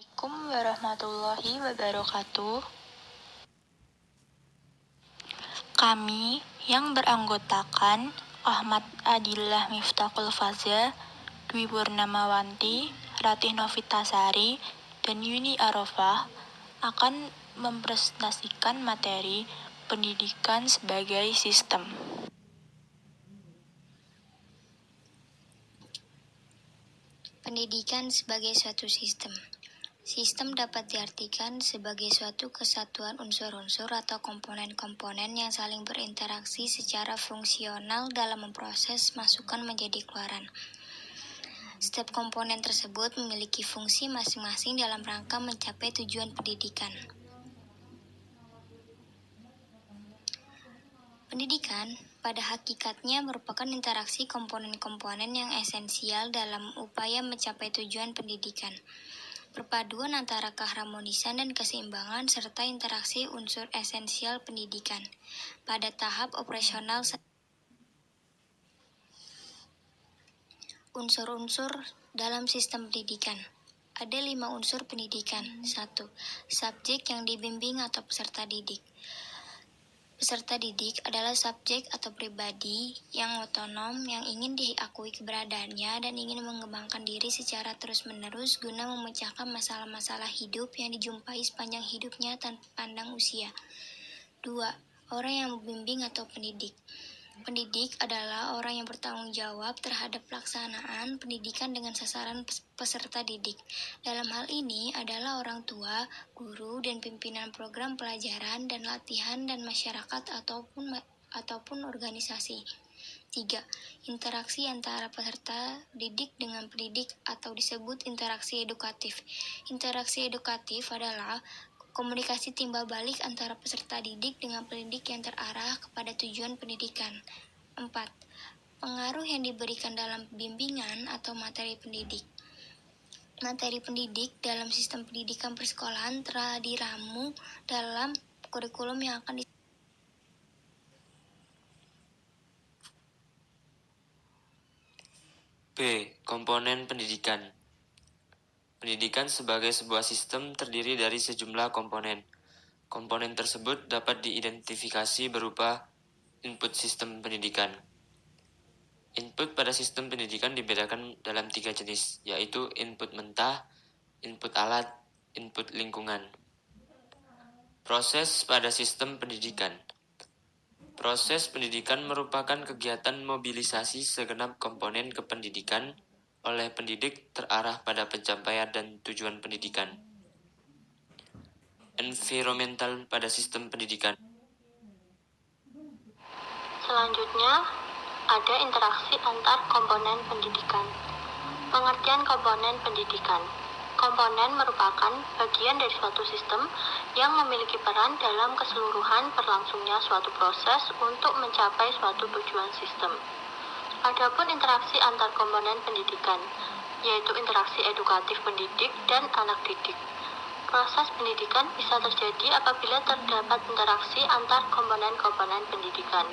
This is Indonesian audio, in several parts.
Assalamualaikum warahmatullahi wabarakatuh. Kami yang beranggotakan Ahmad Adillah Miftahul Faza, Dwi Purnamawanti, Ratih Novitasari, dan Yuni Arofah akan mempresentasikan materi pendidikan sebagai sistem. Pendidikan sebagai suatu sistem. Sistem dapat diartikan sebagai suatu kesatuan unsur-unsur atau komponen-komponen yang saling berinteraksi secara fungsional dalam memproses masukan menjadi keluaran. Setiap komponen tersebut memiliki fungsi masing-masing dalam rangka mencapai tujuan pendidikan. Pendidikan pada hakikatnya merupakan interaksi komponen-komponen yang esensial dalam upaya mencapai tujuan pendidikan. Perpaduan antara keharmonisan dan keseimbangan serta interaksi unsur esensial pendidikan. Pada tahap operasional, unsur-unsur dalam sistem pendidikan. Ada 5 unsur pendidikan. 1. Subjek yang dibimbing atau peserta didik. Peserta didik adalah subjek atau pribadi yang otonom yang ingin diakui keberadaannya dan ingin mengembangkan diri secara terus-menerus guna memecahkan masalah-masalah hidup yang dijumpai sepanjang hidupnya tanpa pandang usia. 2. Orang yang membimbing atau pendidik. Pendidik adalah orang yang bertanggung jawab terhadap pelaksanaan pendidikan dengan sasaran peserta didik. Dalam hal ini adalah orang tua, guru, dan pimpinan program pelajaran dan latihan dan masyarakat ataupun organisasi. 3. Interaksi antara peserta didik dengan pendidik atau disebut interaksi edukatif. Interaksi edukatif adalah komunikasi timbal balik antara peserta didik dengan pendidik yang terarah kepada tujuan pendidikan. 4. Pengaruh yang diberikan dalam bimbingan atau materi pendidik. Materi pendidik dalam sistem pendidikan persekolahan telah diramu dalam kurikulum yang akan B. Komponen pendidikan. Pendidikan sebagai sebuah sistem terdiri dari sejumlah komponen. Komponen tersebut dapat diidentifikasi berupa input sistem pendidikan. Input pada sistem pendidikan dibedakan dalam 3 jenis, yaitu input mentah, input alat, input lingkungan. Proses pada sistem pendidikan. Proses pendidikan merupakan kegiatan mobilisasi segenap komponen kependidikan oleh pendidik terarah pada pencapaian dan tujuan pendidikan. Environmental pada sistem pendidikan. Selanjutnya, ada interaksi antar komponen pendidikan. Pengertian komponen pendidikan. Komponen merupakan bagian dari suatu sistem yang memiliki peran dalam keseluruhan berlangsungnya suatu proses untuk mencapai suatu tujuan sistem. Adapun interaksi antar komponen pendidikan, yaitu interaksi edukatif pendidik dan anak didik. Proses pendidikan bisa terjadi apabila terdapat interaksi antar komponen-komponen pendidikan,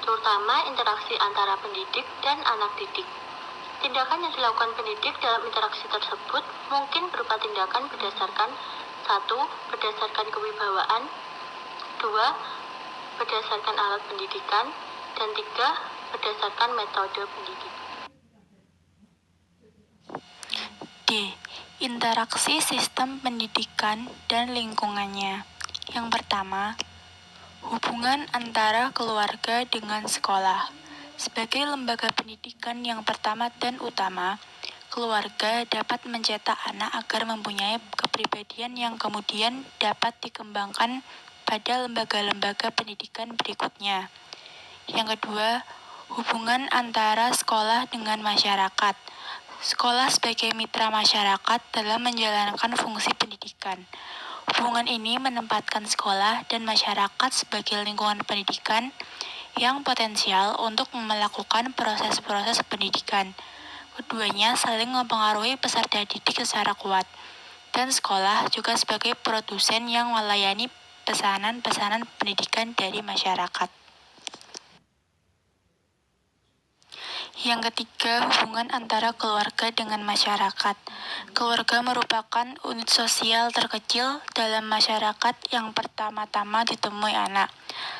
terutama interaksi antara pendidik dan anak didik. Tindakan yang dilakukan pendidik dalam interaksi tersebut mungkin berupa tindakan berdasarkan 1. Berdasarkan kewibawaan, 2. Berdasarkan alat pendidikan, dan 3. Berdasarkan metode pendidikan. D. Interaksi sistem pendidikan dan lingkungannya. Yang pertama, hubungan antara keluarga dengan sekolah. Sebagai lembaga pendidikan yang pertama dan utama, keluarga dapat mencetak anak agar mempunyai kepribadian yang kemudian dapat dikembangkan pada lembaga-lembaga pendidikan berikutnya. Yang kedua, hubungan antara sekolah dengan masyarakat. Sekolah sebagai mitra masyarakat dalam menjalankan fungsi pendidikan. Hubungan ini menempatkan sekolah dan masyarakat sebagai lingkungan pendidikan yang potensial untuk melakukan proses-proses pendidikan. Keduanya saling mempengaruhi peserta didik secara kuat, dan sekolah juga sebagai produsen yang melayani pesanan-pesanan pendidikan dari masyarakat. Yang ketiga, hubungan antara keluarga dengan masyarakat. Keluarga merupakan unit sosial terkecil dalam masyarakat yang pertama-tama ditemui anak.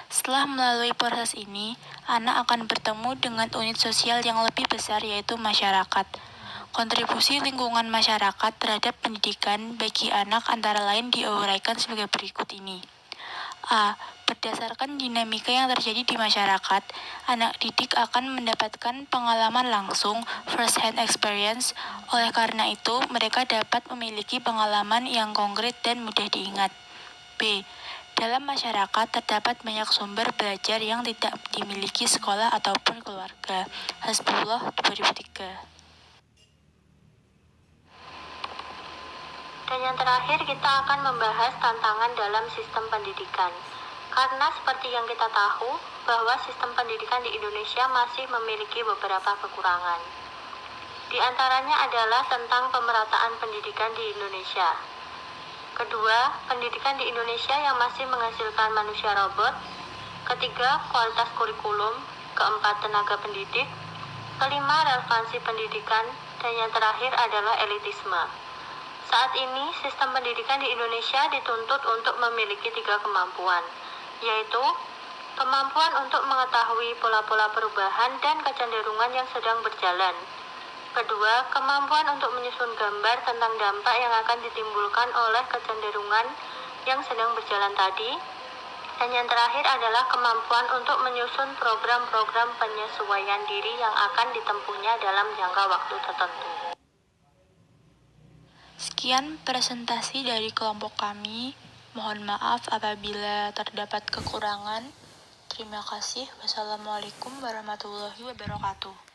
Setelah melalui proses ini, anak akan bertemu dengan unit sosial yang lebih besar yaitu masyarakat. Kontribusi lingkungan masyarakat terhadap pendidikan bagi anak antara lain diuraikan sebagai berikut ini. A. Berdasarkan dinamika yang terjadi di masyarakat, anak didik akan mendapatkan pengalaman langsung, first hand experience. Oleh karena itu, mereka dapat memiliki pengalaman yang konkret dan mudah diingat. B. Dalam masyarakat terdapat banyak sumber belajar yang tidak dimiliki sekolah ataupun keluarga. Hasbullah 2003. Dan yang terakhir kita akan membahas tantangan dalam sistem pendidikan. Karena seperti yang kita tahu, bahwa sistem pendidikan di Indonesia masih memiliki beberapa kekurangan. Di antaranya adalah tentang pemerataan pendidikan di Indonesia. Kedua, pendidikan di Indonesia yang masih menghasilkan manusia robot. Ketiga, kualitas kurikulum. Keempat, tenaga pendidik. Kelima, relevansi pendidikan. Dan yang terakhir adalah elitisme. Saat ini, sistem pendidikan di Indonesia dituntut untuk memiliki 3 kemampuan, yaitu kemampuan untuk mengetahui pola-pola perubahan dan kecenderungan yang sedang berjalan. Kedua, kemampuan untuk menyusun gambar tentang dampak yang akan ditimbulkan oleh kecenderungan yang sedang berjalan tadi. Dan yang terakhir adalah kemampuan untuk menyusun program-program penyesuaian diri yang akan ditempuhnya dalam jangka waktu tertentu. Sekian presentasi dari kelompok kami. Mohon maaf apabila terdapat kekurangan. Terima kasih. Wassalamualaikum warahmatullahi wabarakatuh.